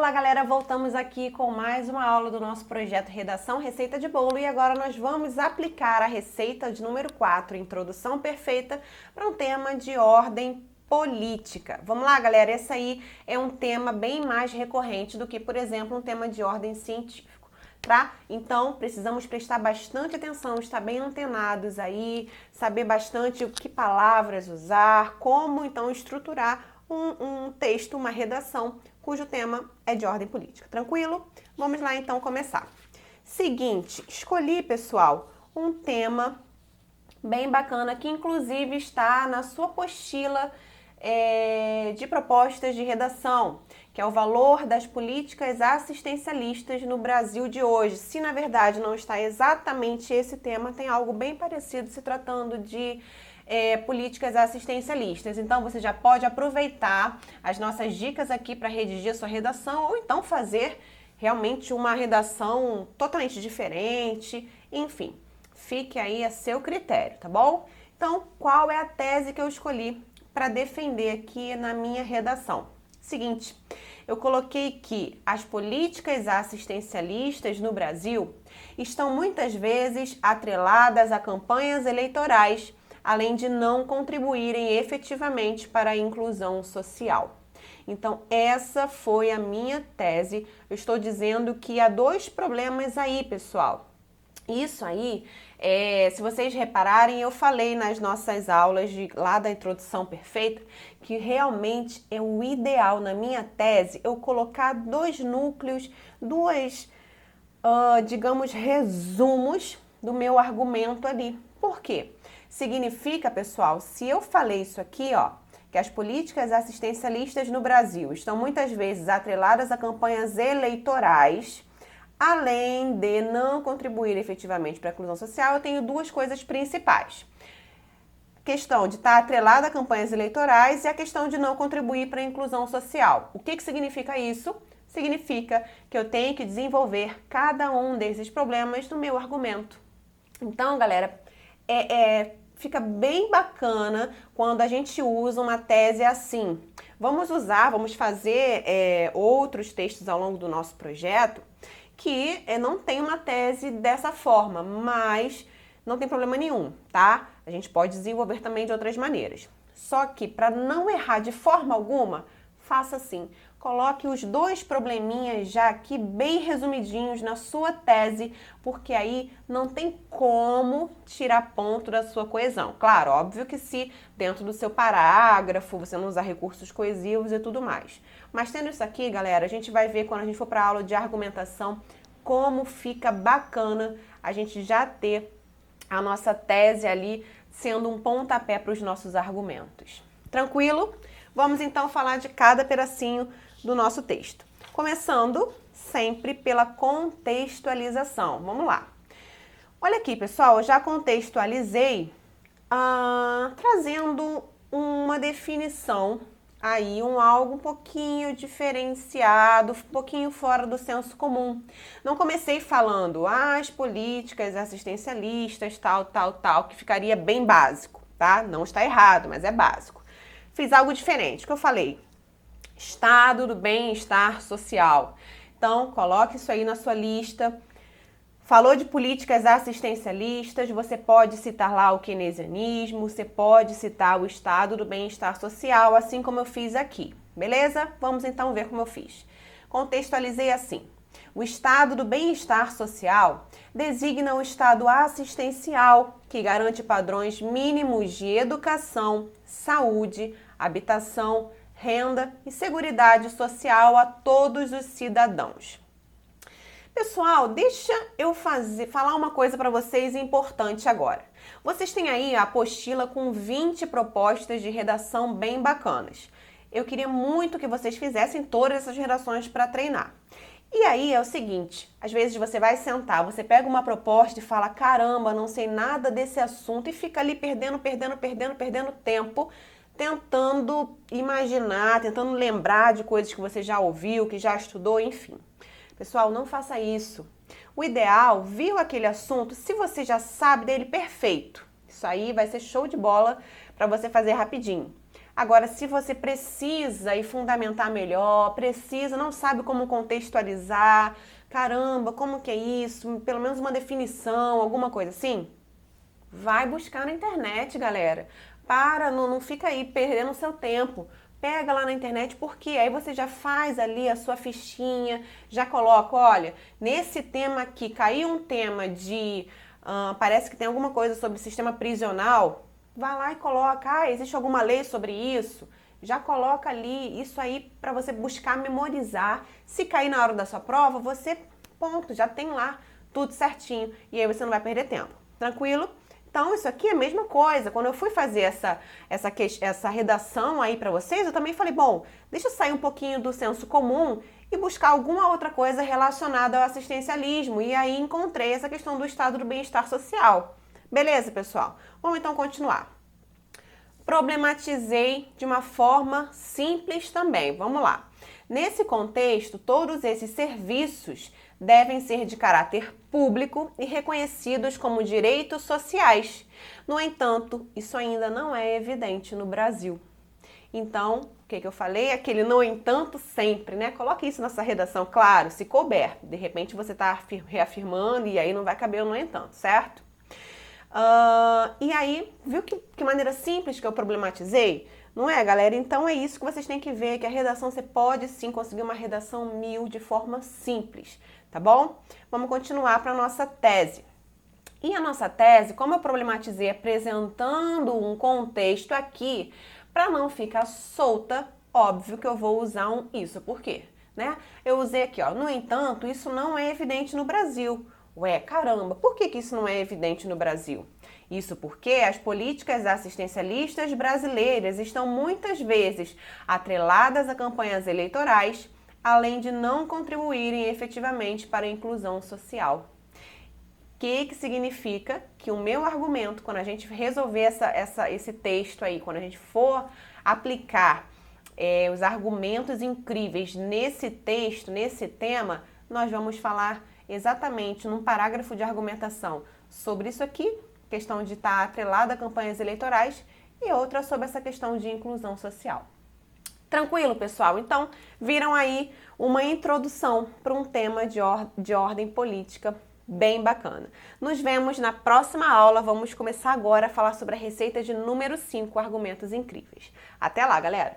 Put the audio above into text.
Olá galera, voltamos aqui com mais uma aula do nosso projeto Redação Receita de Bolo e agora nós vamos aplicar a receita de número 4, Introdução Perfeita, para um tema de ordem política. Vamos lá galera, esse aí é um tema bem mais recorrente do que, por exemplo, um tema de ordem científica. Tá? Então, precisamos prestar bastante atenção, estar bem antenados aí, saber bastante o que palavras usar, como então estruturar um texto, uma redação, cujo tema é de ordem política. Tranquilo? Vamos lá então começar. Seguinte, escolhi, pessoal, um tema bem bacana que inclusive está na sua apostila de propostas de redação, que é o valor das políticas assistencialistas no Brasil de hoje. Se na verdade não está exatamente esse tema, tem algo bem parecido se tratando de políticas assistencialistas. Então você já pode aproveitar as nossas dicas aqui para redigir a sua redação ou então fazer realmente uma redação totalmente diferente, enfim, fique aí a seu critério, tá bom? Então, qual é a tese que eu escolhi para defender aqui na minha redação? Seguinte, eu coloquei que as políticas assistencialistas no Brasil estão muitas vezes atreladas a campanhas eleitorais, além de não contribuírem efetivamente para a inclusão social. Então, essa foi a minha tese. Eu estou dizendo que há dois problemas aí, pessoal. Isso aí, se vocês repararem, eu falei nas nossas aulas lá da Introdução Perfeita que realmente é o ideal na minha tese eu colocar dois núcleos, digamos, resumos do meu argumento ali. Por quê? Significa, pessoal, se eu falei isso aqui, ó, que as políticas assistencialistas no Brasil estão muitas vezes atreladas a campanhas eleitorais, além de não contribuir efetivamente para a inclusão social, eu tenho duas coisas principais. A questão de estar atrelada a campanhas eleitorais e a questão de não contribuir para a inclusão social. O que significa isso? Significa que eu tenho que desenvolver cada um desses problemas no meu argumento. Então, galera, fica bem bacana quando a gente usa uma tese assim. Vamos fazer outros textos ao longo do nosso projeto que não tem uma tese dessa forma, mas não tem problema nenhum, tá? A gente pode desenvolver também de outras maneiras. Só que para não errar de forma alguma, faça assim. Coloque os dois probleminhas já aqui bem resumidinhos na sua tese, porque aí não tem como tirar ponto da sua coesão. Claro, óbvio que se dentro do seu parágrafo você não usar recursos coesivos e tudo mais. Mas tendo isso aqui, galera, a gente vai ver quando a gente for para a aula de argumentação como fica bacana a gente já ter a nossa tese ali sendo um pontapé para os nossos argumentos. Tranquilo? Vamos então falar de cada pedacinho do nosso texto. Começando sempre pela contextualização. Vamos lá. Olha aqui, pessoal, eu já contextualizei trazendo uma definição aí, algo um pouquinho diferenciado, um pouquinho fora do senso comum. Não comecei falando as políticas assistencialistas, tal, que ficaria bem básico, tá? Não está errado, mas é básico. Fiz algo diferente, que eu falei, estado do bem-estar social. Então, coloque isso aí na sua lista. Falou de políticas assistencialistas, você pode citar lá o keynesianismo, você pode citar o estado do bem-estar social, assim como eu fiz aqui, beleza? Vamos então ver como eu fiz. Contextualizei assim. O estado do bem-estar social designa o estado assistencial, que garante padrões mínimos de educação, saúde, habitação, renda e seguridade social a todos os cidadãos. Pessoal, deixa eu falar uma coisa para vocês importante agora. Vocês têm aí a apostila com 20 propostas de redação bem bacanas. Eu queria muito que vocês fizessem todas essas redações para treinar. E aí é o seguinte, às vezes você vai sentar, você pega uma proposta e fala, caramba, não sei nada desse assunto e fica ali perdendo tempo, tentando imaginar, tentando lembrar de coisas que você já ouviu, que já estudou, enfim. Pessoal, não faça isso. O ideal, viu aquele assunto, se você já sabe dele, perfeito. Isso aí vai ser show de bola para você fazer rapidinho. Agora, se você precisa e fundamentar melhor, não sabe como contextualizar, caramba, como que é isso? Pelo menos uma definição, alguma coisa assim, vai buscar na internet, galera. Não fica aí perdendo o seu tempo. Pega lá na internet, porque aí você já faz ali a sua fichinha, já coloca, olha, nesse tema aqui, caiu um tema de, parece que tem alguma coisa sobre sistema prisional, vai lá e coloca, existe alguma lei sobre isso? Já coloca ali isso aí para você buscar memorizar. Se cair na hora da sua prova, você, ponto, já tem lá tudo certinho. E aí você não vai perder tempo. Tranquilo? Então, isso aqui é a mesma coisa. Quando eu fui fazer essa redação aí para vocês, eu também falei, bom, deixa eu sair um pouquinho do senso comum e buscar alguma outra coisa relacionada ao assistencialismo. E aí encontrei essa questão do estado do bem-estar social. Beleza, pessoal? Vamos então continuar. Problematizei de uma forma simples também. Vamos lá. Nesse contexto, todos esses serviços devem ser de caráter público e reconhecidos como direitos sociais. No entanto, isso ainda não é evidente no Brasil. Então, o que eu falei? Aquele no entanto sempre, né? Coloque isso nessa redação, claro, se couber. De repente você está reafirmando e aí não vai caber o no entanto, certo? E aí, viu que maneira simples que eu problematizei? Não é, galera? Então é isso que vocês têm que ver, que a redação você pode sim conseguir uma redação 1000 de forma simples, tá bom? Vamos continuar para a nossa tese. E a nossa tese, como eu problematizei apresentando um contexto aqui, para não ficar solta, óbvio que eu vou usar um isso. Por quê? Né? Eu usei aqui, ó, no entanto, isso não é evidente no Brasil. Ué, caramba, por que isso não é evidente no Brasil? Isso porque as políticas assistencialistas brasileiras estão muitas vezes atreladas a campanhas eleitorais, além de não contribuírem efetivamente para a inclusão social. O que significa que o meu argumento, quando a gente resolver esse texto aí, quando a gente for aplicar os argumentos incríveis nesse texto, nesse tema, nós vamos falar exatamente num parágrafo de argumentação sobre isso aqui, questão de estar atrelada a campanhas eleitorais, e outra sobre essa questão de inclusão social. Tranquilo, pessoal? Então, viram aí uma introdução para um tema de ordem política bem bacana. Nos vemos na próxima aula. Vamos começar agora a falar sobre a receita de número 5, argumentos incríveis. Até lá, galera!